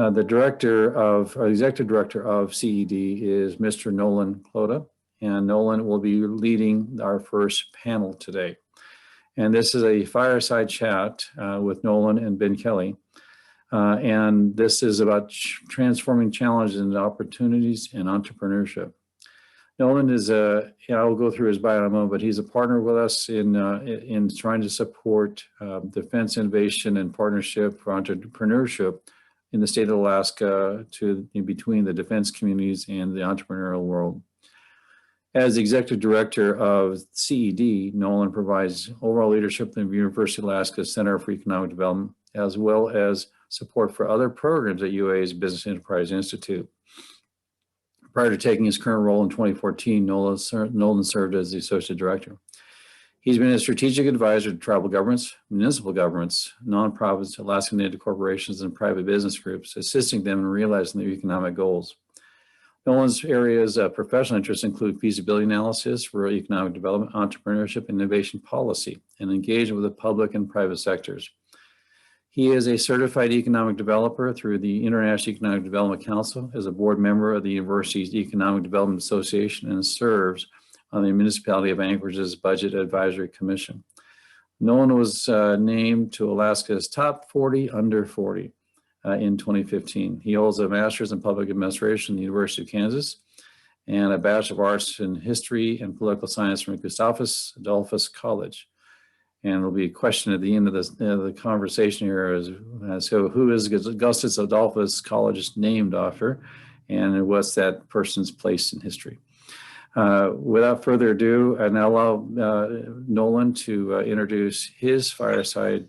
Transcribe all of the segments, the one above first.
Executive Director of CED is Mr. Nolan Clota, and Nolan will be leading our first panel today. And this is a fireside chat with Nolan and Ben Kelly. And this is about transforming challenges into opportunities and entrepreneurship. Nolan is I'll go through his bio in a moment, but he's a partner with us in trying to support defense innovation and partnership for entrepreneurship in the state of Alaska between the defense communities and the entrepreneurial world. As Executive Director of CED, Nolan provides overall leadership in the University of Alaska Center for Economic Development, as well as support for other programs at UA's Business Enterprise Institute. Prior to taking his current role in 2014, Nolan served as the Associate Director. He's been a strategic advisor to tribal governments, municipal governments, nonprofits, Alaska Native corporations, and private business groups, assisting them in realizing their economic goals. Nolan's areas of professional interest include feasibility analysis, rural economic development, entrepreneurship, innovation policy, and engagement with the public and private sectors. He is a certified economic developer through the International Economic Development Council, as a board member of the university's Economic Development Association, and serves on the Municipality of Anchorage's Budget Advisory Commission. Nolan was named to Alaska's top 40 under 40 in 2015. He holds a master's in public administration from the University of Kansas and a Bachelor of Arts in History and Political Science from Gustavus Adolphus College. And there'll be a question at the end of the conversation here so who is Gustavus Adolphus College named after, and what's that person's place in history? Without further ado, and I'll allow Nolan to introduce his fireside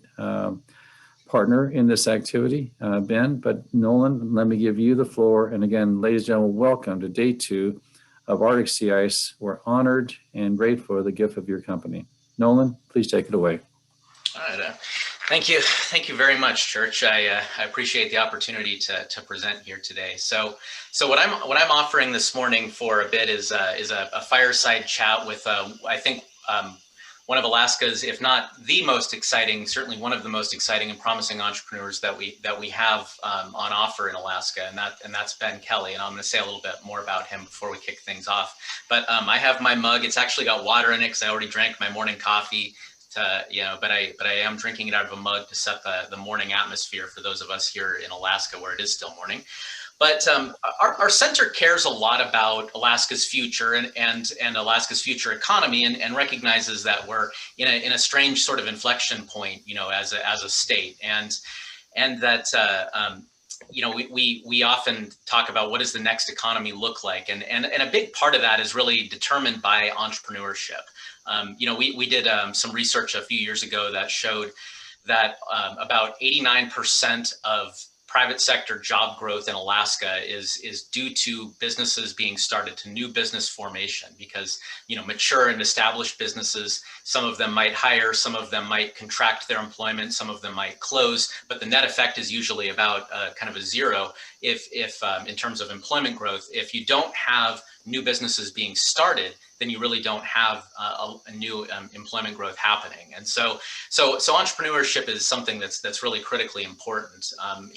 partner in this activity, Ben. But Nolan, let me give you the floor. And again, ladies and gentlemen, welcome to day 2 of Arctic Sea Ice. We're honored and grateful for the gift of your company. Nolan, please take it away. All right. Thank you. Thank you very much, Church. I appreciate the opportunity to present here today. So what I'm offering this morning for a bit is a fireside chat with I think one of Alaska's, if not the most exciting, certainly one of the most exciting and promising entrepreneurs that we have on offer in Alaska, and that's Ben Kelly. And I'm going to say a little bit more about him before we kick things off. But I have my mug. It's actually got water in it because I already drank my morning coffee. But I am drinking it out of a mug to set the morning atmosphere for those of us here in Alaska where it is still morning. But our center cares a lot about Alaska's future and Alaska's future economy, and recognizes that we're in a strange sort of inflection point, as a state, and that we often talk about what does the next economy look like, and a big part of that is really determined by entrepreneurship. We did some research a few years ago that showed that about 89% of private sector job growth in Alaska is due to businesses being started, to new business formation, because mature and established businesses, some of them might hire, some of them might contract their employment, some of them might close, but the net effect is usually about kind of a zero if in terms of employment growth. If you don't have new businesses being started, then you really don't have a new employment growth happening. And so entrepreneurship is something that's really critically important.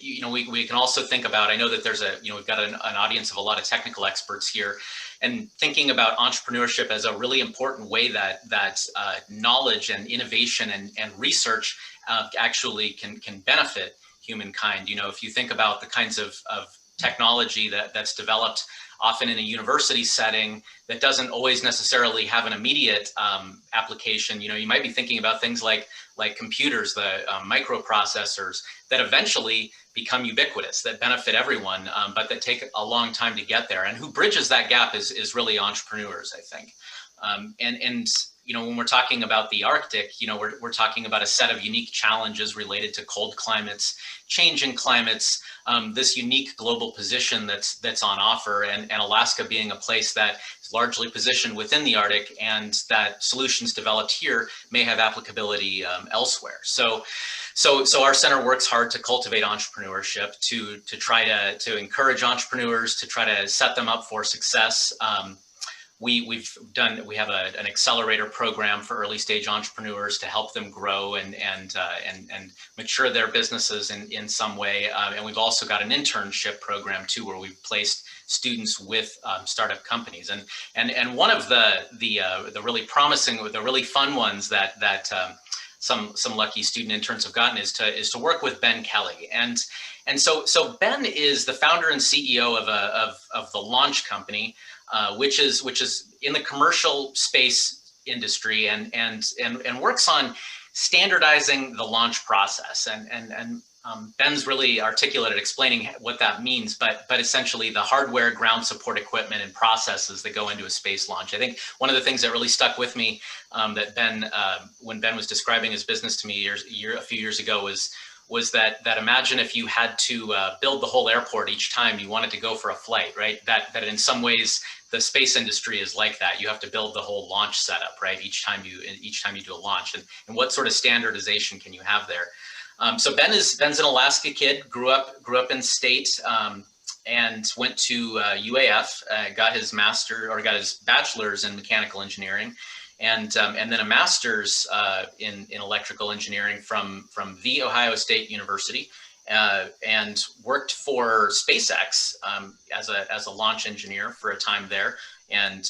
We can also think about, I know that there's we've got an audience of a lot of technical experts here, and thinking about entrepreneurship as a really important way that knowledge and innovation and research actually can benefit humankind. If you think about the kinds of technology that's developed often in a university setting that doesn't always necessarily have an immediate application. You might be thinking about things like computers, the microprocessors that eventually become ubiquitous, that benefit everyone, but that take a long time to get there. And who bridges that gap is really entrepreneurs, I think. When we're talking about the Arctic, we're talking about a set of unique challenges related to cold climates, changing climates, this unique global position that's on offer, and Alaska being a place that is largely positioned within the Arctic, and that solutions developed here may have applicability elsewhere. So our center works hard to cultivate entrepreneurship, to try to encourage entrepreneurs, to try to set them up for success. we have an accelerator program for early stage entrepreneurs to help them grow and mature their businesses in some way. And we've also got an internship program too, where we've placed students with startup companies. And one of the really promising, the really fun ones that some lucky student interns have gotten is to work with Ben Kelly. And so Ben is the founder and CEO of the Launch Company, which is in the commercial space industry and works on standardizing the launch process. And Ben's really articulate at explaining what that means, but essentially the hardware, ground support equipment, and processes that go into a space launch. I think one of the things that really stuck with me that Ben, when Ben was describing his business to me a few years ago, was that imagine if you had to build the whole airport each time you wanted to go for a flight, right? That in some ways the space industry is like that. You have to build the whole launch setup, right? Each time you do a launch, and what sort of standardization can you have there? So Ben's an Alaska kid, grew up in state, and went to UAF, got his bachelor's in mechanical engineering, and then a master's in electrical engineering from The Ohio State University, and worked for SpaceX as a launch engineer for a time there, and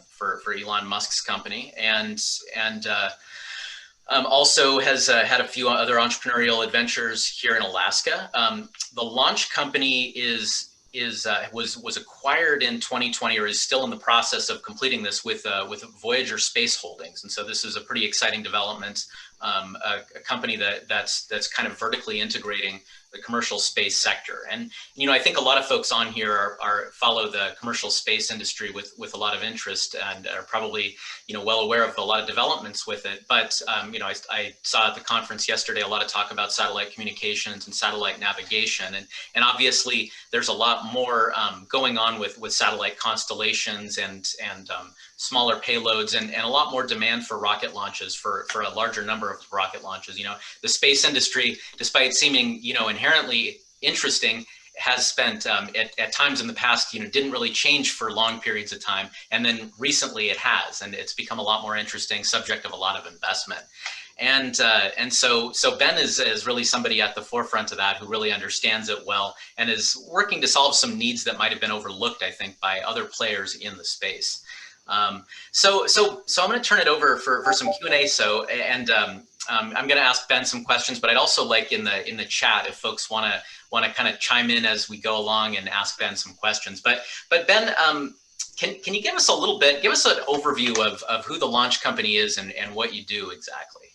for Elon Musk's company, and also has had a few other entrepreneurial adventures here in Alaska. The Launch Company was acquired in 2020, or is still in the process of completing this with Voyager Space Holdings, and so this is a pretty exciting development. A company that's kind of vertically integrating the commercial space sector. And I think a lot of folks on here follow the commercial space industry with a lot of interest, and are probably well aware of a lot of developments with it. But I saw at the conference yesterday a lot of talk about satellite communications and satellite navigation, and obviously there's a lot more going on with satellite constellations and smaller payloads, and a lot more demand for rocket launches, for a larger number of rocket launches. The space industry, despite seeming inherently interesting, has spent at times in the past didn't really change for long periods of time, and then recently it has, and it's become a lot more interesting, subject of a lot of investment. And so Ben is really somebody at the forefront of that, who really understands it well and is working to solve some needs that might have been overlooked, I think, by other players in the space. So I'm going to turn it over for some Q&A. I'm going to ask Ben some questions, but I'd also like in the chat, if folks want to kind of chime in as we go along and ask Ben some questions. But Ben, can you give us an overview of who the Launch Company is and what you do exactly?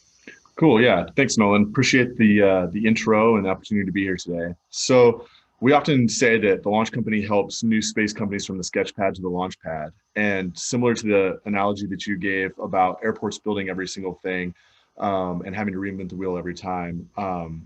Cool. Yeah. Thanks, Nolan. Appreciate the intro and the opportunity to be here today. So we often say that the Launch Company helps new space companies from the sketch pad to the launch pad. And similar to the analogy that you gave about airports building every single thing and having to reinvent the wheel every time,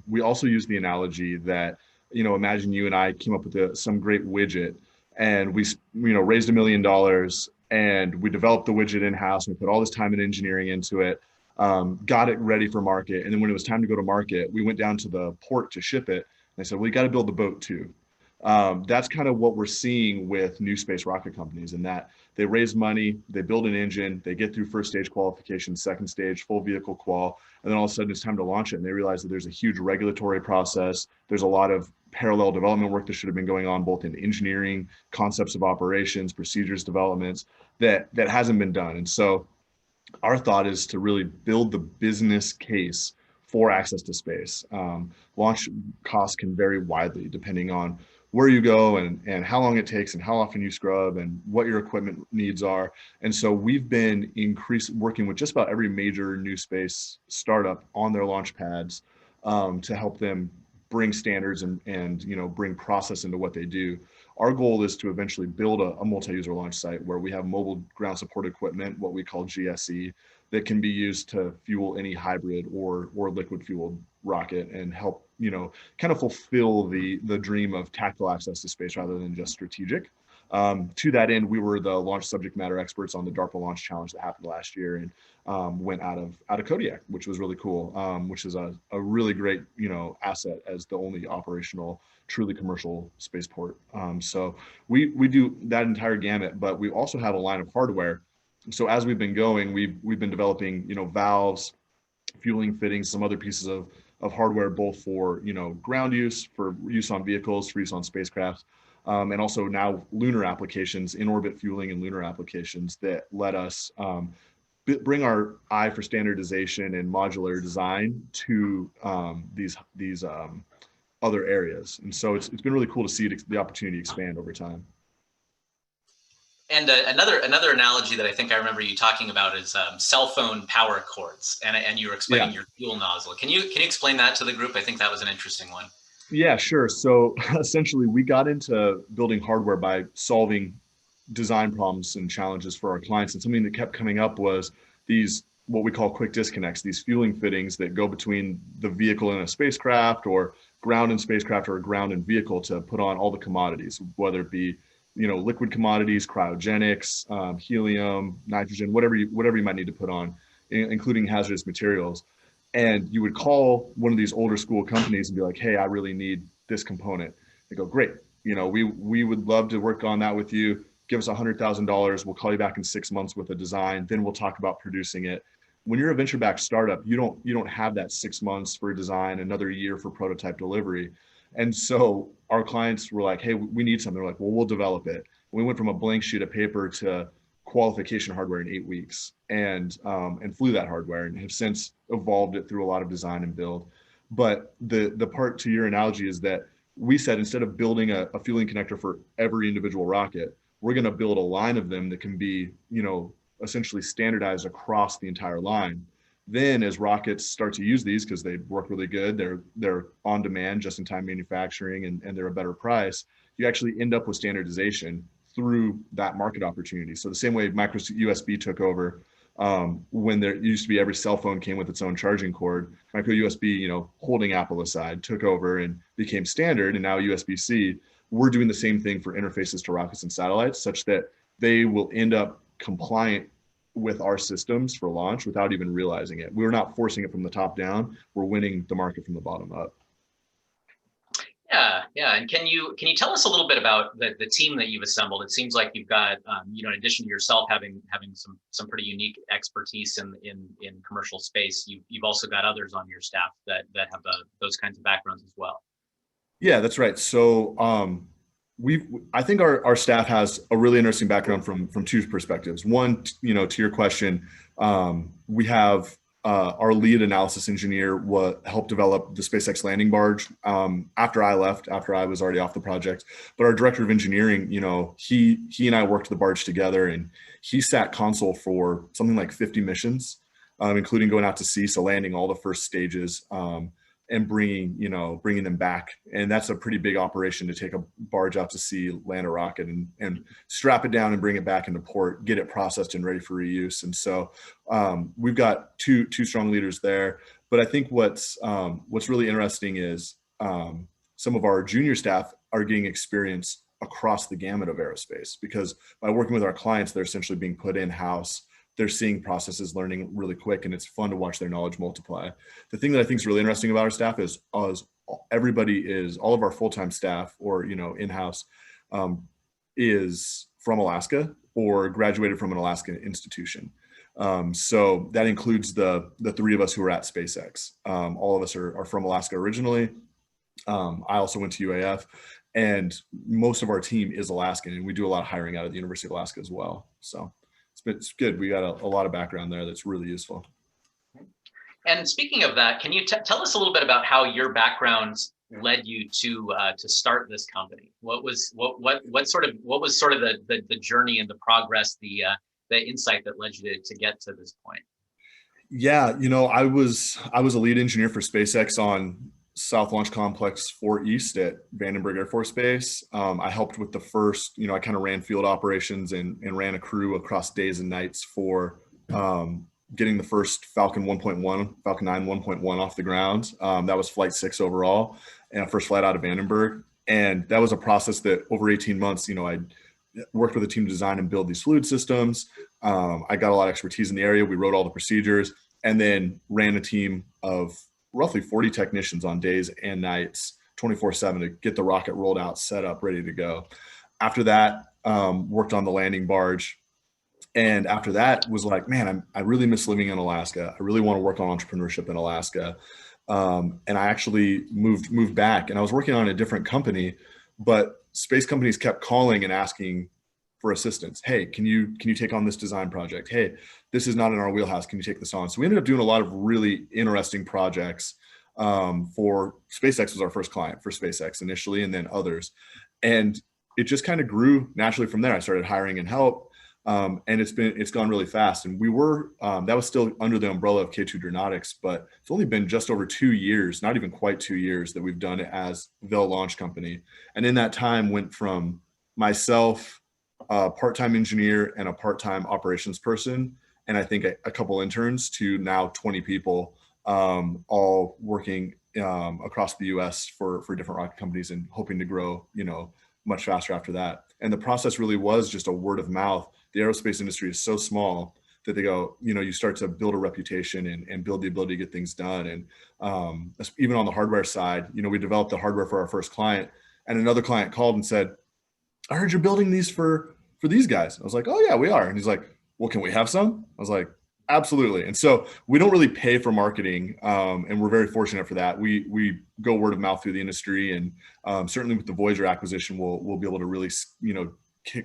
we also use the analogy that, imagine you and I came up with some great widget, and we raised $1 million, and we developed the widget in-house, and we put all this time and engineering into it. Got it ready for market. And then when it was time to go to market, we went down to the port to ship it. And I said, well, you got to build the boat too. That's kind of what we're seeing with new space rocket companies, in that they raise money, they build an engine, they get through first stage qualification, second stage, full vehicle qual, and then all of a sudden it's time to launch it. And they realize that there's a huge regulatory process. There's a lot of parallel development work that should have been going on, both in engineering, concepts of operations, procedures, developments, that hasn't been done. And so our thought is to really build the business case for access to space. Launch costs can vary widely depending on where you go and how long it takes and how often you scrub and what your equipment needs are. And so we've been working with just about every major new space startup on their launch pads to help them bring standards and bring process into what they do. Our goal is to eventually build a multi-user launch site where we have mobile ground support equipment, what we call GSE, that can be used to fuel any hybrid or liquid fueled rocket, and help kind of fulfill the dream of tactical access to space rather than just strategic. To that end, we were the launch subject matter experts on the DARPA launch challenge that happened last year, and went out of Kodiak, which was really cool, which is a really great, asset as the only operational, truly commercial spaceport. So we do that entire gamut, but we also have a line of hardware. So as we've been going, we've been developing, valves, fueling fittings, some other pieces of hardware, both for, ground use, for use on vehicles, for use on spacecraft, and also now lunar applications, in-orbit fueling and lunar applications that let us bring our eye for standardization and modular design to these other areas. And so it's been really cool to see the opportunity expand over time. And another analogy that I think I remember you talking about is cell phone power cords, and you were explaining your fuel nozzle. Can you explain that to the group? I think that was an interesting one. Yeah, sure. So essentially, we got into building hardware by solving design problems and challenges for our clients. And something that kept coming up was these, what we call quick disconnects, these fueling fittings that go between the vehicle and a spacecraft, or ground and spacecraft, or ground and vehicle, to put on all the commodities, whether it be, liquid commodities, cryogenics, helium, nitrogen, whatever you might need to put on, including hazardous materials. And you would call one of these older school companies and be like, hey, I really need this component. They go, great. We would love to work on that with you. Give us $100,000. We'll call you back in 6 months with a design. Then we'll talk about producing it. When you're a venture-backed startup, you don't have that 6 months for design, another year for prototype delivery. And so our clients were like, hey, we need something. They're like, well, we'll develop it. We went from a blank sheet of paper to qualification hardware in 8 weeks, and flew that hardware, and have since evolved it through a lot of design and build. But the part to your analogy is that we said, instead of building a fueling connector for every individual rocket, we're going to build a line of them that can be, essentially standardized across the entire line. Then as rockets start to use these, because they work really good, they're on demand, just in time manufacturing, and they're a better price, you actually end up with standardization through that market opportunity. So the same way micro USB took over, when there used to be every cell phone came with its own charging cord, micro USB, holding Apple aside, took over and became standard. And now USB-C, we're doing the same thing for interfaces to rockets and satellites, such that they will end up compliant with our systems for launch without even realizing it. We're not forcing it from the top down. We're winning the market from the bottom up. Yeah. And can you tell us a little bit about the team that you've assembled? It seems like you've got, in addition to yourself having some pretty unique expertise in commercial space, you've also got others on your staff that have those kinds of backgrounds as well. Yeah, that's right. So I think our staff has a really interesting background from two perspectives. One, to your question, we have our lead analysis engineer helped develop the SpaceX landing barge after I left, after I was already off the project. But our director of engineering, he and I worked the barge together, and he sat console for something like 50 missions, including going out to sea, so landing all the first stages, and bringing them back. And that's a pretty big operation, to take a barge out to sea, land a rocket, and strap it down and bring it back into port, get it processed and ready for reuse. And so we've got two strong leaders there. But I think what's really interesting is some of our junior staff are getting experience across the gamut of aerospace, because by working with our clients, they're essentially being put in-house. They're seeing processes, learning really quick, and it's fun to watch their knowledge multiply. The thing that I think is really interesting about our staff is all of our full-time staff, or in-house, is from Alaska or graduated from an Alaska institution. So that includes the three of us who are at SpaceX. All of us are from Alaska originally. I also went to UAF, and most of our team is Alaskan, and we do a lot of hiring out of the University of Alaska as well. So it's good. We got a lot of background there that's really useful. And speaking of that, can you tell us a little bit about how your background led you to start this company? What was sort of the journey and the progress, the insight that led you to get to this point? Yeah, I was a lead engineer for SpaceX on South Launch Complex 4 East at Vandenberg Air Force Base. I helped with the first, I kind of ran field operations and ran a crew across days and nights for getting the first Falcon 1.1, Falcon 9 1.1 off the ground. That was flight 6 overall, and first flight out of Vandenberg. And that was a process that over 18 months, worked with a team to design and build these fluid systems. I got a lot of expertise in the area. We wrote all the procedures and then ran a team of roughly 40 technicians on days and nights, 24/7 to get the rocket rolled out, set up, ready to go. After that, worked on the landing barge. And after that was like, man, I really miss living in Alaska. I really want to work on entrepreneurship in Alaska. And I actually moved back, and I was working on a different company, but space companies kept calling and asking for assistance. Hey, can you take on this design project? Hey, this is not in our wheelhouse. Can you take this on? So we ended up doing a lot of really interesting projects for SpaceX. Was our first client for SpaceX initially, and then others. And it just kind of grew naturally from there. I started hiring and help. And it's gone really fast. And we were, that was still under the umbrella of K2 Dronautics, but it's only been just over 2 years, not even quite 2 years, that we've done it as the launch company. And in that time went from myself, a part-time engineer and a part-time operations person, and I think a couple interns, to now 20 people, all working across the US for different rocket companies, and hoping to grow, much faster after that. And the process really was just a word of mouth. The aerospace industry is so small that they go, you start to build a reputation and build the ability to get things done. And even on the hardware side, we developed the hardware for our first client, and another client called and said, I heard you're building these for these guys. I was like, oh yeah, we are. And he's like, well, can we have some? I was like, absolutely. And so we don't really pay for marketing, and we're very fortunate for that. We go word of mouth through the industry, and certainly with the Voyager acquisition, we'll be able to really,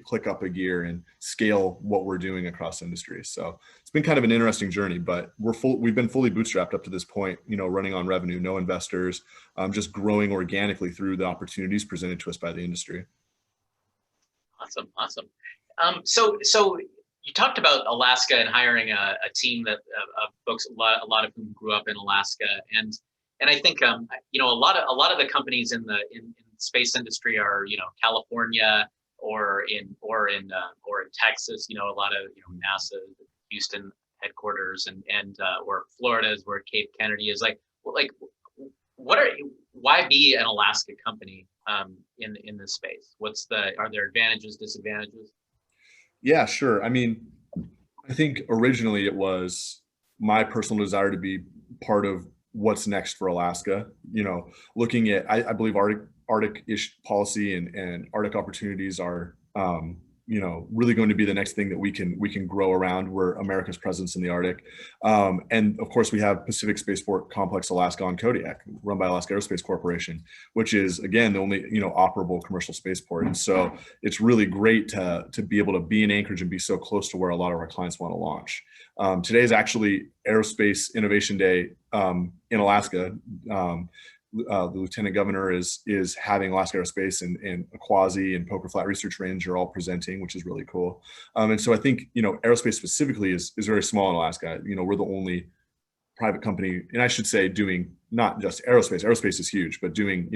click up a gear and scale what we're doing across industries. So it's been kind of an interesting journey, but we've been fully bootstrapped up to this point, running on revenue, no investors, just growing organically through the opportunities presented to us by the industry. Awesome. So you talked about Alaska and hiring a team that of folks, a lot of whom grew up in Alaska, and I think a lot of the companies in the space industry are California or in Texas. A lot of NASA, Houston headquarters, and or Florida is where Cape Kennedy is. Why be an Alaska company in this space? Are there advantages, disadvantages? Yeah, sure. I mean, I think originally it was my personal desire to be part of what's next for Alaska. Looking at, I believe Arctic-ish policy and Arctic opportunities are, really going to be the next thing that we can grow around, where America's presence in the Arctic. And of course, we have Pacific Spaceport Complex Alaska on Kodiak, run by Alaska Aerospace Corporation, which is, again, the only operable commercial spaceport. And so it's really great to be able to be in Anchorage and be so close to where a lot of our clients want to launch. Today is actually Aerospace Innovation Day in Alaska. The lieutenant governor is having Alaska Aerospace and Aquasi and Poker Flat Research Range are all presenting, which is really cool. And so I think, aerospace specifically is very small in Alaska. We're the only private company, and I should say, doing not just aerospace. Aerospace is huge, but doing,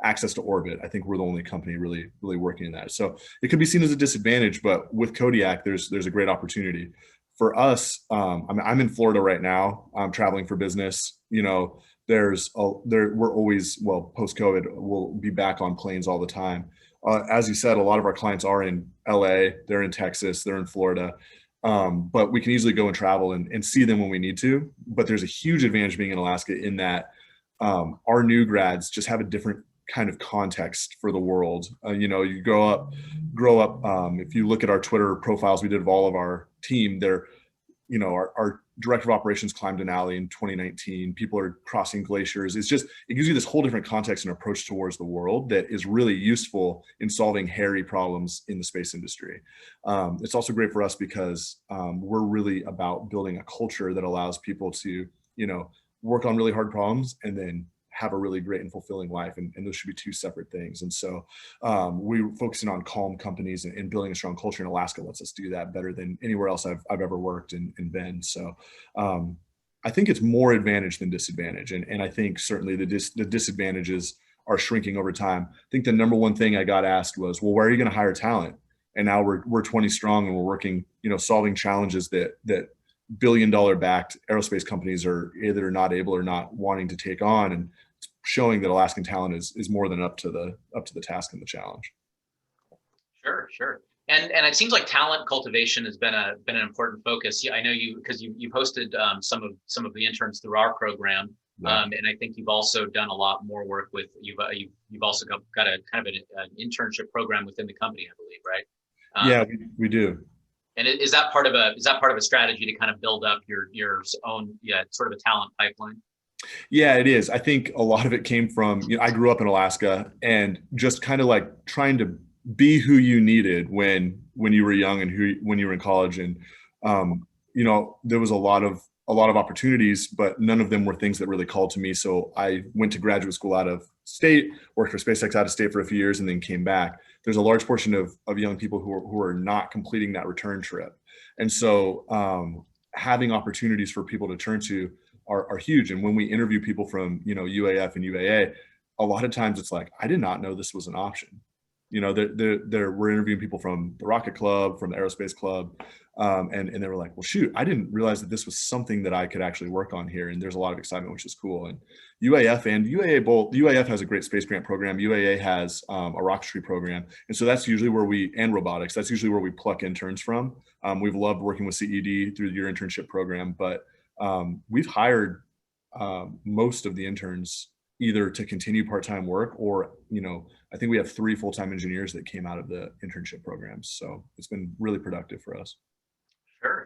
access to orbit. I think we're the only company really working in that. So it could be seen as a disadvantage, but with Kodiak, there's a great opportunity. For us, I'm in Florida right now. I'm traveling for business. We're always, post-COVID, we'll be back on planes all the time. As you said, a lot of our clients are in LA, they're in Texas, they're in Florida, but we can easily go and travel and see them when we need to. But there's a huge advantage being in Alaska in that our new grads just have a different kind of context for the world. You grow up. If you look at our Twitter profiles, we did of all of our team, our director of operations climbed Denali in 2019. People are crossing glaciers. It gives you this whole different context and approach towards the world that is really useful in solving hairy problems in the space industry. It's also great for us because we're really about building a culture that allows people to, work on really hard problems and then have a really great and fulfilling life. And those should be two separate things. And so we're focusing on calm companies and building a strong culture in Alaska lets us do that better than anywhere else I've ever worked and been. So I think it's more advantage than disadvantage. And I think certainly the disadvantages are shrinking over time. I think the number one thing I got asked was, well, where are you going to hire talent? And now we're 20 strong and we're working, solving challenges that billion-dollar backed aerospace companies are either not able or not wanting to take on, and showing that Alaskan talent is more than up to the task and the challenge. Sure. And it seems like talent cultivation has been an important focus. Yeah, I know you because you've hosted some of the interns through our program, Yeah. and I think you've also done a lot more work with you've also got a kind of an internship program within the company, I believe, right? Yeah, we do. And is that part of a strategy to kind of build up your own sort of a talent pipeline? Yeah, it is. I think a lot of it came from, I grew up in Alaska and just kind of like trying to be who you needed when you were young and when you were in college. And there was a lot of opportunities, but none of them were things that really called to me. So I went to graduate school out of state, worked for SpaceX out of state for a few years, and then came back. There's a large portion of young people who are not completing that return trip. And so having opportunities for people to turn to are huge. And when we interview people from, UAF and UAA, a lot of times it's like, I did not know this was an option. We're interviewing people from the Rocket Club, from the Aerospace Club, and they were like, well, shoot, I didn't realize that this was something that I could actually work on here. And there's a lot of excitement, which is cool. And UAF and UAA both, UAF has a great space grant program. UAA has a rocketry program. And so that's usually and robotics, that's usually where we pluck interns from. We've loved working with CED through your internship program, but we've hired most of the interns either to continue part-time work or, I think we have 3 full-time engineers that came out of the internship programs. So it's been really productive for us.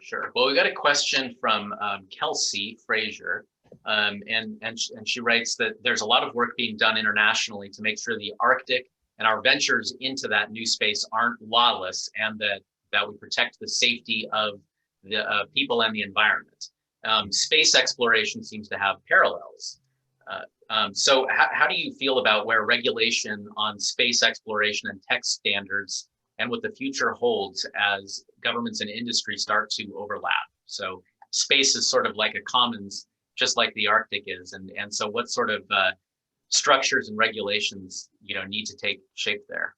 Sure. Well, we got a question from Kelsey Frazier, and she writes that there's a lot of work being done internationally to make sure the Arctic and our ventures into that new space aren't lawless, and that we protect the safety of the people and the environment. Space exploration seems to have parallels. So how do you feel about where regulation on space exploration and tech standards and what the future holds as governments and industry start to overlap? So space is sort of like a commons, just like the Arctic is. And so what sort of structures and regulations, need to take shape there?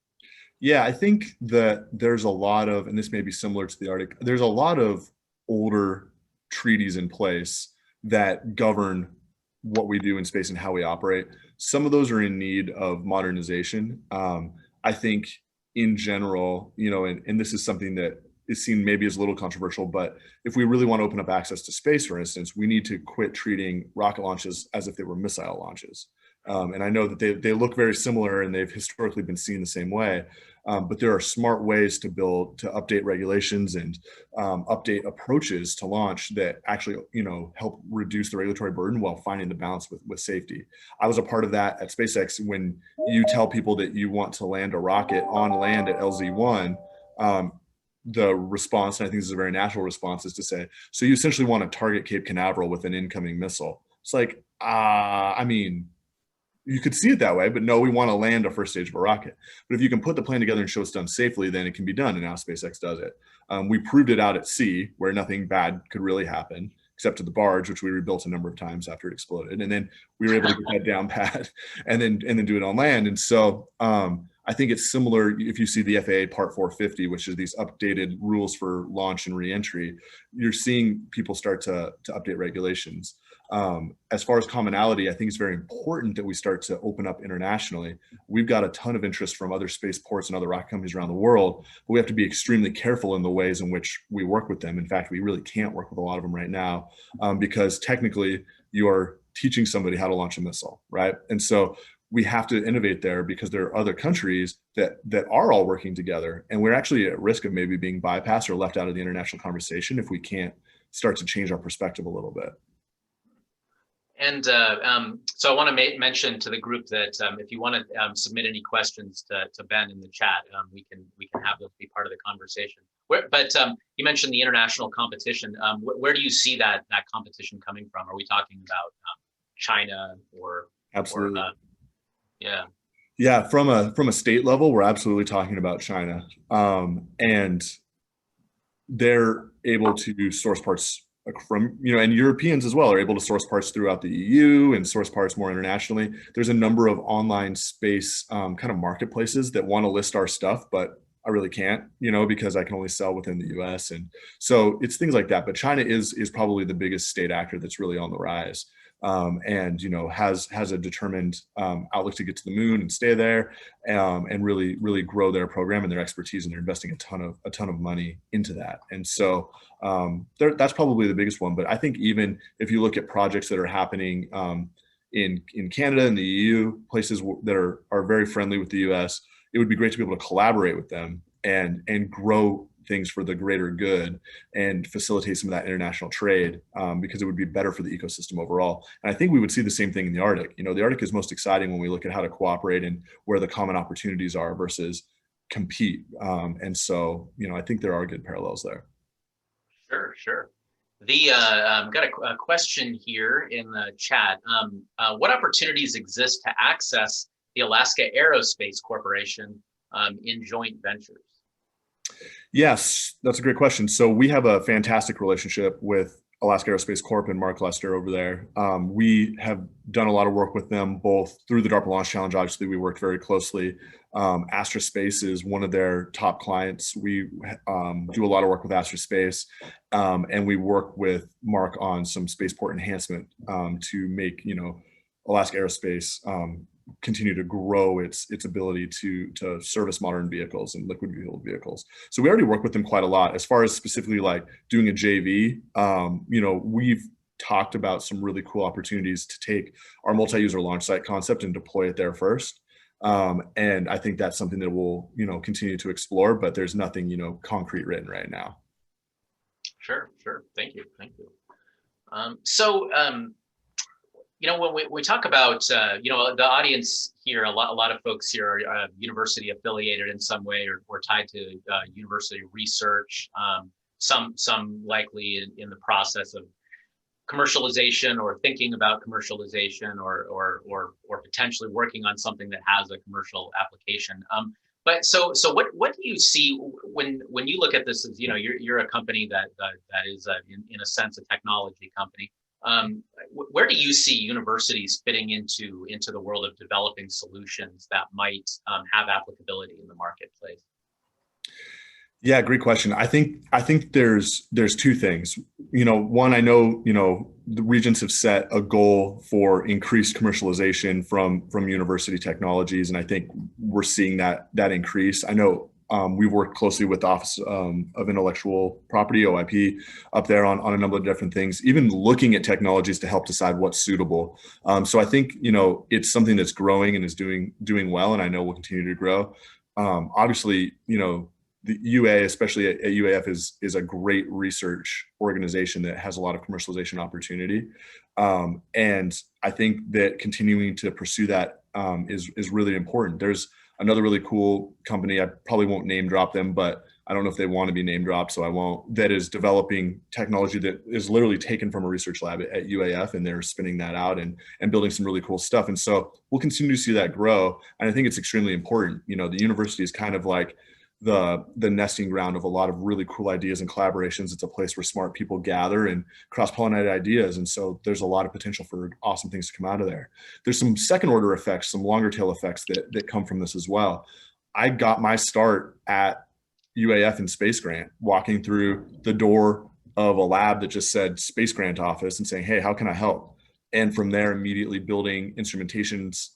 Yeah, I think that there's a lot of, and this may be similar to the Arctic, there's a lot of older treaties in place that govern what we do in space and how we operate. Some of those are in need of modernization. I think in general, and this is something that is seen maybe as a little controversial, but if we really want to open up access to space, for instance, we need to quit treating rocket launches as if they were missile launches. And I know that they look very similar and they've historically been seen the same way, but there are smart ways to update regulations and update approaches to launch that actually, help reduce the regulatory burden while finding the balance with safety. I was a part of that at SpaceX. When you tell people that you want to land a rocket on land at LZ1, the response, and I think this is a very natural response, is to say, so you essentially want to target Cape Canaveral with an incoming missile. It's like, you could see it that way, but no, we want to land a first stage of a rocket. But if you can put the plan together and show it's done safely, then it can be done. And now SpaceX does it. We proved it out at sea where nothing bad could really happen, except to the barge, which we rebuilt a number of times after it exploded. And then we were able to get that down pat and then do it on land. And so I think it's similar if you see the FAA Part 450, which is these updated rules for launch and reentry. You're seeing people start to update regulations. As far as commonality, I think it's very important that we start to open up internationally. We've got a ton of interest from other spaceports and other rocket companies around the world, but we have to be extremely careful in the ways in which we work with them. In fact, we really can't work with a lot of them right now because technically you are teaching somebody how to launch a missile, right? And so we have to innovate there because there are other countries that are all working together, and we're actually at risk of maybe being bypassed or left out of the international conversation if we can't start to change our perspective a little bit. And so I want to mention to the group that if you want to submit any questions to Ben in the chat, we can have those be part of the conversation. But you mentioned the international competition. Where do you see that competition coming from? Are we talking about China or? Absolutely. Yeah. From a state level, we're absolutely talking about China, and they're able to source parts from, and Europeans as well are able to source parts throughout the EU and source parts more internationally. There's a number of online space kind of marketplaces that want to list our stuff, but I really can't, because I can only sell within the US. And so it's things like that. But China is probably the biggest state actor that's really on the rise. and has a determined outlook to get to the moon and stay there, and really grow their program and their expertise, and they're investing a ton of money into that. And so that's probably the biggest one. But I think even if you look at projects that are happening in Canada and the EU, places that are very friendly with the US, it would be great to be able to collaborate with them and grow things for the greater good and facilitate some of that international trade, because it would be better for the ecosystem overall. And I think we would see the same thing in the Arctic. The Arctic is most exciting when we look at how to cooperate and where the common opportunities are versus compete. And so, I think there are good parallels there. Sure. Got a question here in the chat. What opportunities exist to access the Alaska Aerospace Corporation in joint ventures? Yes, that's a great question. So we have a fantastic relationship with Alaska Aerospace Corp and Mark Lester over there. We have done a lot of work with them both through the DARPA Launch Challenge. Obviously, we worked very closely. Astra Space is one of their top clients. We do a lot of work with Astra Space, and we work with Mark on some spaceport enhancement to make Alaska Aerospace continue to grow its ability to service modern vehicles and liquid fueled vehicles. So we already work with them quite a lot. As far as specifically like doing a JV, we've talked about some really cool opportunities to take our multi-user launch site concept and deploy it there first. And I think that's something that we'll continue to explore, but there's nothing concrete written right now. Sure. Thank you. When we talk about, the audience here, a lot of folks here are university affiliated in some way or tied to university research. Some likely in the process of commercialization or thinking about commercialization or potentially working on something that has a commercial application. But so what do you see when you look at this as you're a company that is in a sense a technology company. Where do you see universities fitting into the world of developing solutions that might have applicability in the marketplace? Yeah, great question. I think there's two things. One, I know the Regents have set a goal for increased commercialization from university technologies, and I think we're seeing that increase. I know we've worked closely with the Office of Intellectual Property, OIP, up there on a number of different things, even looking at technologies to help decide what's suitable. So I think, it's something that's growing and is doing well, and I know will continue to grow. Obviously, the UA, especially at UAF, is a great research organization that has a lot of commercialization opportunity. And I think that continuing to pursue that is really important. There's another really cool company, I probably won't name drop them, but I don't know if they want to be name dropped, so I won't, that is developing technology that is literally taken from a research lab at UAF, and they're spinning that out and building some really cool stuff. And so we'll continue to see that grow. And I think it's extremely important. The university is kind of like the nesting ground of a lot of really cool ideas and collaborations. It's a place where smart people gather and cross-pollinate ideas. And so there's a lot of potential for awesome things to come out of there. There's some second order effects, some longer tail effects that come from this as well. I got my start at UAF in Space Grant, walking through the door of a lab that just said Space Grant Office and saying, hey, how can I help? And from there, immediately building instrumentations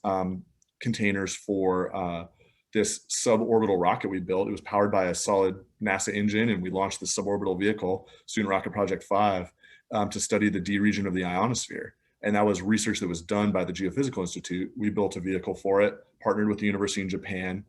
containers for this suborbital rocket we built. It was powered by a solid NASA engine, and we launched the suborbital vehicle, Student Rocket Project 5, to study the D region of the ionosphere. And that was research that was done by the Geophysical Institute. We built a vehicle for it, partnered with the university in Japan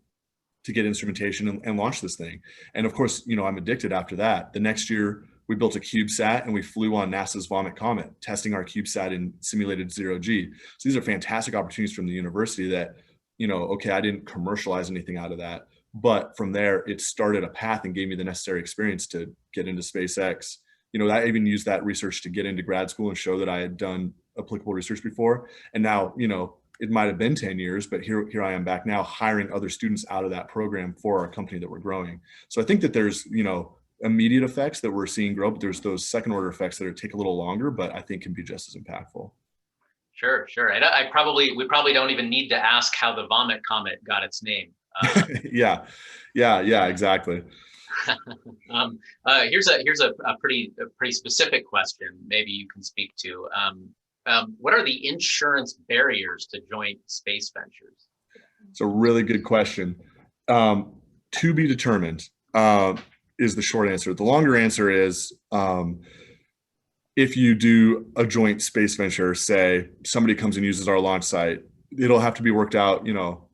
to get instrumentation and launch this thing. And of course, I'm addicted after that. The next year, we built a CubeSat and we flew on NASA's Vomit Comet, testing our CubeSat in simulated zero-G. So these are fantastic opportunities from the university that, okay, I didn't commercialize anything out of that, but from there, it started a path and gave me the necessary experience to get into SpaceX. I even used that research to get into grad school and show that I had done applicable research before. And now, it might have been 10 years, but here I am back now hiring other students out of that program for our company that we're growing. So I think that there's, immediate effects that we're seeing grow, but there's those second order effects that take a little longer, but I think can be just as impactful. Sure. And we probably don't even need to ask how the Vomit Comet got its name. Yeah, exactly. Here's a pretty specific question. Maybe you can speak to. what are the insurance barriers to joint space ventures? It's a really good question. To be determined is the short answer. The longer answer is if you do a joint space venture, say somebody comes and uses our launch site, it'll have to be worked out.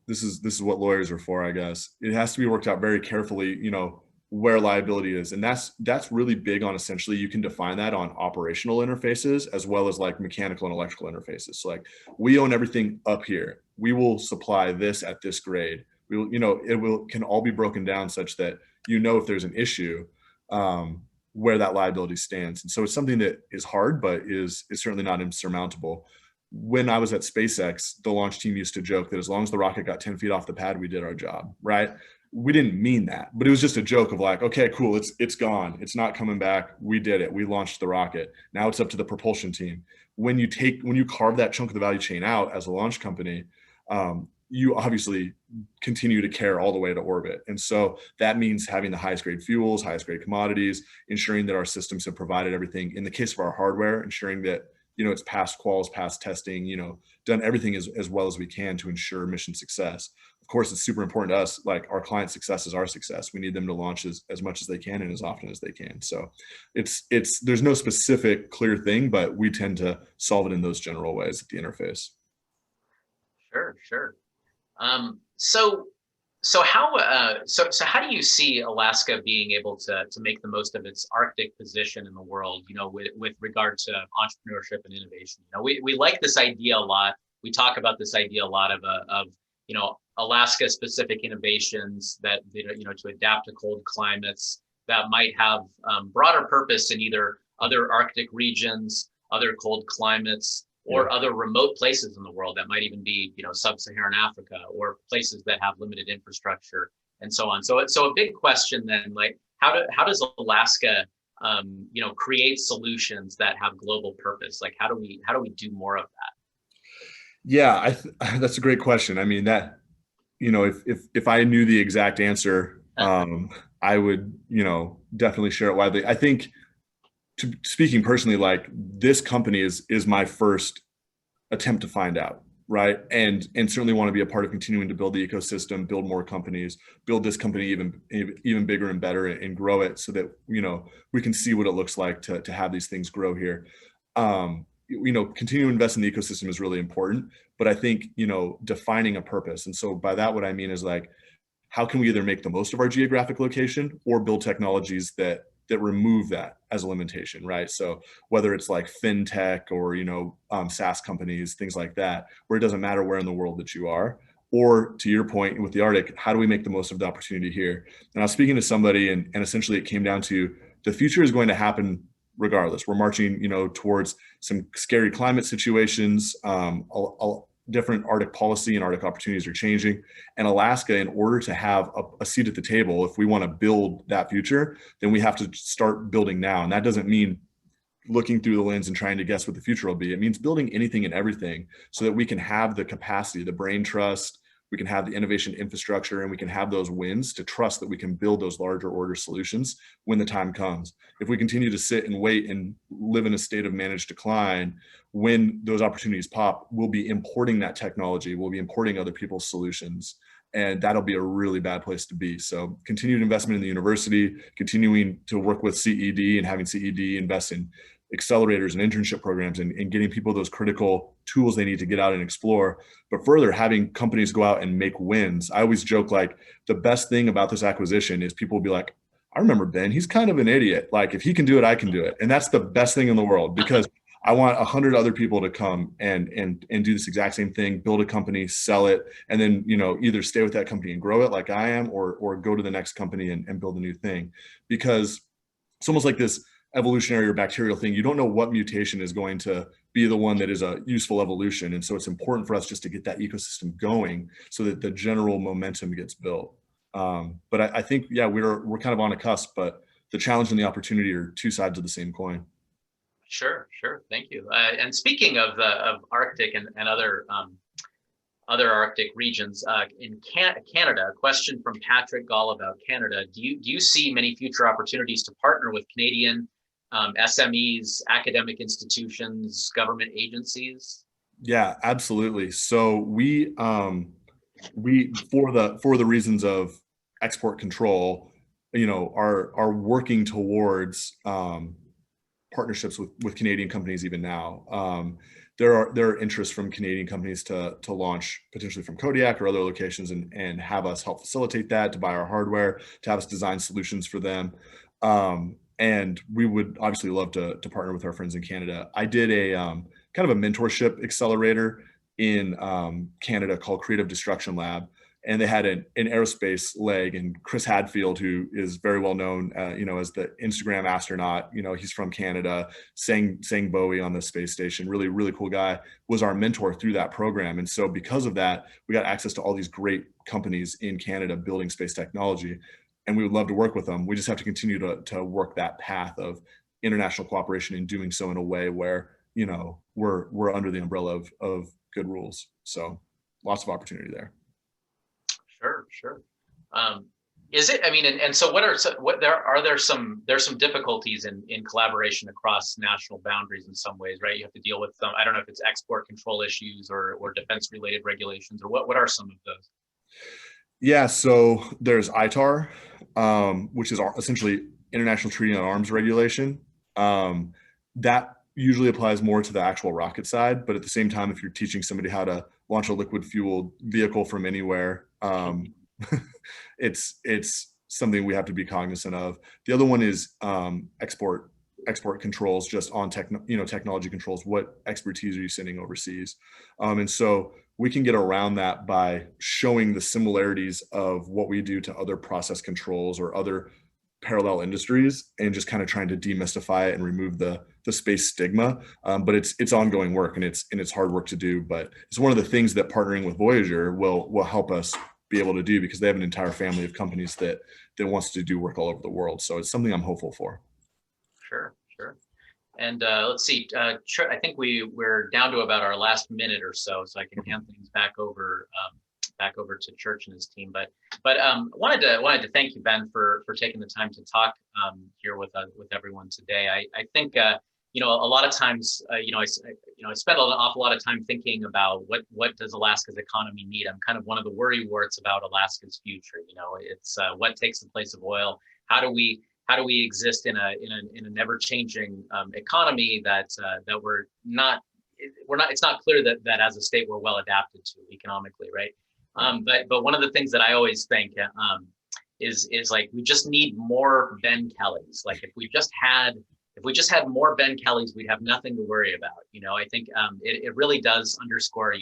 This is what lawyers are for, I guess. It has to be worked out very carefully, where liability is. And that's really big on, essentially, you can define that on operational interfaces as well as like mechanical and electrical interfaces. So like, we own everything up here. We will supply this at this grade. We will, can all be broken down such that, if there's an issue, where that liability stands. And so it's something that is hard, but is certainly not insurmountable. When I was at SpaceX, the launch team used to joke that as long as the rocket got 10 feet off the pad, we did our job, right? We didn't mean that, but it was just a joke of like, okay, cool, it's gone. It's not coming back. We did it. We launched the rocket. Now it's up to the propulsion team. When you carve that chunk of the value chain out as a launch company, you obviously continue to care all the way to orbit. And so that means having the highest grade fuels, highest grade commodities, ensuring that our systems have provided everything. In the case of our hardware, ensuring that, it's passed quals, passed testing, done everything as well as we can to ensure mission success. Of course, it's super important to us, like our client success is our success. We need them to launch as much as they can and as often as they can. So there's no specific clear thing, but we tend to solve it in those general ways at the interface. Sure. So how do you see Alaska being able to make the most of its Arctic position in the world, with regard to entrepreneurship and innovation? We like this idea a lot. We talk about this idea a lot of Alaska specific innovations that, to adapt to cold climates that might have broader purpose in either other Arctic regions, other cold climates, or other remote places in the world that might even be, sub-Saharan Africa, or places that have limited infrastructure and so on. So a big question then, like, how does Alaska, create solutions that have global purpose? Like, how do we do more of that? Yeah, that's a great question. I mean, that, if I knew the exact answer, I would, definitely share it widely. I think, speaking personally, like, this company is my first attempt to find out, right? And certainly want to be a part of continuing to build the ecosystem, build more companies, build this company even bigger and better, and grow it so that, we can see what it looks like to have these things grow here. Continue to invest in the ecosystem is really important, but I think, defining a purpose. And so by that, what I mean is, like, how can we either make the most of our geographic location or build technologies that remove that as a limitation, right? So whether it's like fintech or, SaaS companies, things like that, where it doesn't matter where in the world that you are, or to your point with the Arctic, how do we make the most of the opportunity here? And I was speaking to somebody, and essentially it came down to, the future is going to happen regardless. We're marching, towards some scary climate situations. Different Arctic policy and Arctic opportunities are changing. And Alaska, in order to have a seat at the table, if we want to build that future, then we have to start building now. And that doesn't mean looking through the lens and trying to guess what the future will be. It means building anything and everything so that we can have the capacity, the brain trust, we can have the innovation infrastructure, and we can have those wins to trust that we can build those larger order solutions when the time comes. If we continue to sit and wait and live in a state of managed decline, when those opportunities pop, we'll be importing that technology, we'll be importing other people's solutions, and that'll be a really bad place to be. So continued investment in the university, continuing to work with CED and having CED invest in accelerators and internship programs, and getting people those critical tools they need to get out and explore. But further, having companies go out and make wins. I always joke, like, the best thing about this acquisition is people will be like, I remember Ben, he's kind of an idiot. Like, if he can do it, I can do it. And that's the best thing in the world, because I want 100 other people to come and do this exact same thing, build a company, sell it, and then, either stay with that company and grow it like I am, or go to the next company and build a new thing. Because it's almost like this evolutionary or bacterial thing. You don't know what mutation is going to be the one that is a useful evolution. And so it's important for us just to get that ecosystem going so that the general momentum gets built. But I think, we're kind of on a cusp, but the challenge and the opportunity are two sides of the same coin. Sure. Thank you. And speaking of Arctic and other Arctic regions, in Canada, a question from Patrick Gall about Canada. Do you see many future opportunities to partner with Canadian SMEs, academic institutions, government agencies? Yeah, absolutely. So we for the reasons of export control, are working towards partnerships with Canadian companies even now. There are interests from Canadian companies to launch potentially from Kodiak or other locations and have us help facilitate that, to buy our hardware, to have us design solutions for them. And we would obviously love to partner with our friends in Canada. I did a kind of a mentorship accelerator in Canada called Creative Destruction Lab. And they had an aerospace leg, and Chris Hadfield, who is very well known, as the Instagram astronaut, he's from Canada, sang Bowie on the space station, really, really cool guy, was our mentor through that program. And so because of that, we got access to all these great companies in Canada building space technology, and we would love to work with them. We just have to continue to work that path of international cooperation and doing so in a way where, we're under the umbrella of good rules. So lots of opportunity there. Sure. Is it? I mean, and so there's some difficulties in collaboration across national boundaries in some ways, right? You have to deal with some. I don't know if it's export control issues or defense related regulations, or what are some of those? Yeah, so there's ITAR, which is essentially International Treaty on Arms Regulation. That usually applies more to the actual rocket side, but at the same time, if you're teaching somebody how to launch a liquid fueled vehicle from anywhere, it's something we have to be cognizant of. The other one is export controls, just on technology controls. What expertise are you sending overseas? And so we can get around that by showing the similarities of what we do to other process controls or other parallel industries, and just kind of trying to demystify it and remove the space stigma. But it's ongoing work, and it's hard work to do. But it's one of the things that partnering with Voyager will help us be able to do, because they have an entire family of companies that wants to do work all over the world. So it's something I'm hopeful for. Sure. And let's see. I think we're down to about our last minute or so I can hand things back over to Church and his team. But wanted to thank you, Ben, for taking the time to talk here with everyone today. I think a lot of times I spend an awful lot of time thinking about what does Alaska's economy need. I'm kind of one of the worrywarts about Alaska's future. It's what takes the place of oil. How do we exist in a never-changing economy that we're not. It's not clear that as a state we're well adapted to economically, right? But one of the things that I always think is like, we just need more Ben Kellys. Like if we just had more Ben Kellys, we'd have nothing to worry about. I think it really does underscore,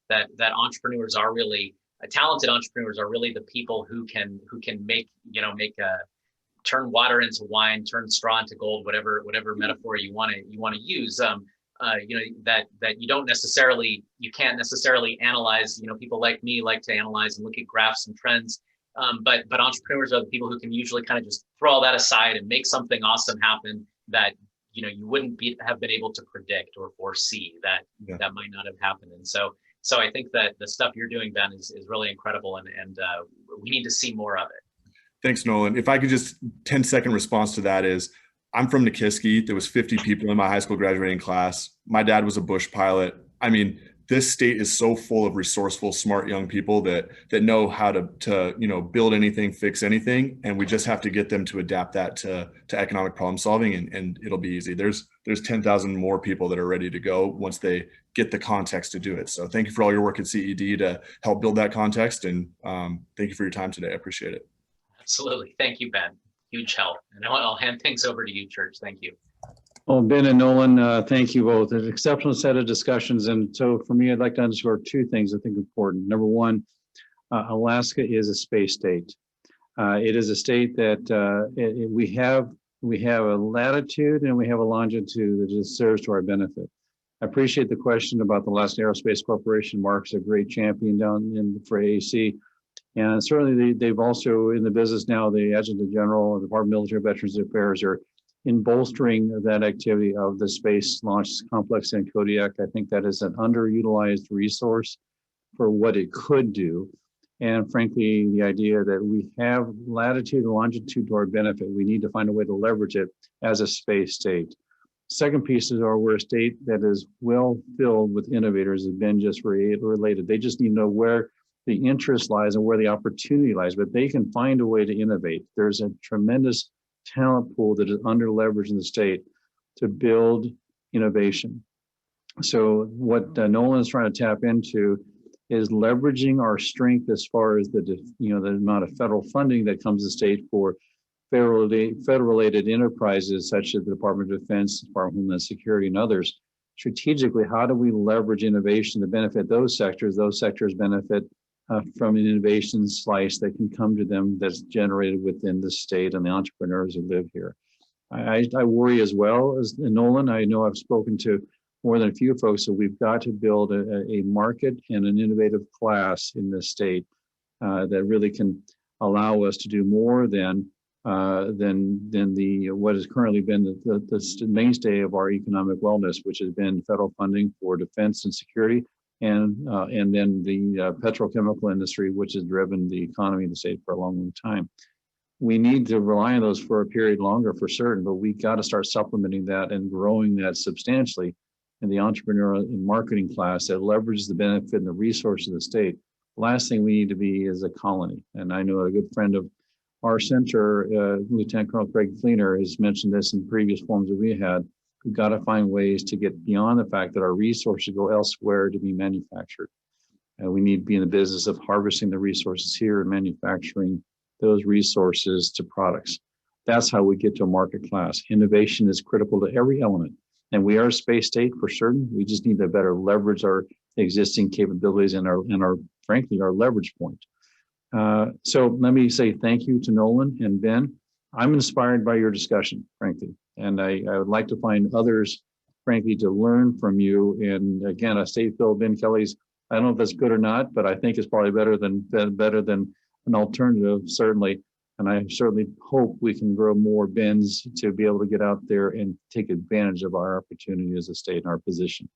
that entrepreneurs are really talented entrepreneurs are really the people who can make turn water into wine, turn straw into gold, whatever metaphor you want to use. That you can't necessarily analyze. People like me like to analyze and look at graphs and trends. But entrepreneurs are the people who can usually kind of just throw all that aside and make something awesome happen that you wouldn't have been able to predict or foresee that might not have happened. And so I think that the stuff you're doing, Ben, is really incredible, and we need to see more of it. Thanks, Nolan. If I could just 10-second response to that is, I'm from Nikiski. There was 50 people in my high school graduating class. My dad was a bush pilot. I mean, this state is so full of resourceful, smart young people that know how to build anything, fix anything, and we just have to get them to adapt that to economic problem solving, and it'll be easy. There's 10,000 more people that are ready to go once they get the context to do it. So thank you for all your work at CED to help build that context, and thank you for your time today. I appreciate it. Absolutely. Thank you, Ben. Huge help. And I'll hand things over to you, Church. Thank you. Well, Ben and Nolan, thank you both. An exceptional set of discussions. And so for me, I'd like to underscore two things I think important. Number one, Alaska is a space state. It is a state that we have a latitude and we have a longitude that just serves to our benefit. I appreciate the question about the Alaska Aerospace Corporation. Mark's a great champion for AAC. And certainly they've also, in the business now, the Adjutant General, the Department of Military Veterans Affairs are in bolstering that activity of the Space Launch Complex in Kodiak. I think that is an underutilized resource for what it could do. And frankly, the idea that we have latitude and longitude to our benefit, we need to find a way to leverage it as a space state. Second pieces are we're a state that is well filled with innovators, as Ben just related. They just need to know where the interest lies and where the opportunity lies, but they can find a way to innovate. There's a tremendous talent pool that is under leveraged in the state to build innovation. So what Nolan is trying to tap into is leveraging our strength as far as the amount of federal funding that comes to the state for federal-related enterprises such as the Department of Defense, Department of Homeland Security, and others. Strategically, how do we leverage innovation to benefit those sectors? Those sectors benefit from an innovation slice that can come to them that's generated within the state and the entrepreneurs who live here. I worry as well as Nolan. I know I've spoken to more than a few folks that we've got to build a market and an innovative class in this state that really can allow us to do more than the what has currently been the mainstay of our economic wellness, which has been federal funding for defense and security, and then the petrochemical industry, which has driven the economy of the state for a long, long time. We need to rely on those for a period longer for certain, but we got to start supplementing that and growing that substantially in the entrepreneurial and marketing class that leverages the benefit and the resources of the state. The last thing we need to be is a colony. And I know a good friend of our center, Lieutenant Colonel Craig Fleener, has mentioned this in previous forums that we had. We've got to find ways to get beyond the fact that our resources go elsewhere to be manufactured. We need to be in the business of harvesting the resources here and manufacturing those resources to products. That's how we get to a market class. Innovation is critical to every element. And we are a space state for certain. We just need to better leverage our existing capabilities and our frankly, our leverage point. So let me say thank you to Nolan and Ben. I'm inspired by your discussion, frankly, and I would like to find others, frankly, to learn from you. And again, a state bill, Ben Kelly's, I don't know if that's good or not, but I think it's probably better than an alternative, certainly. And I certainly hope we can grow more Bens to be able to get out there and take advantage of our opportunity as a state and our position.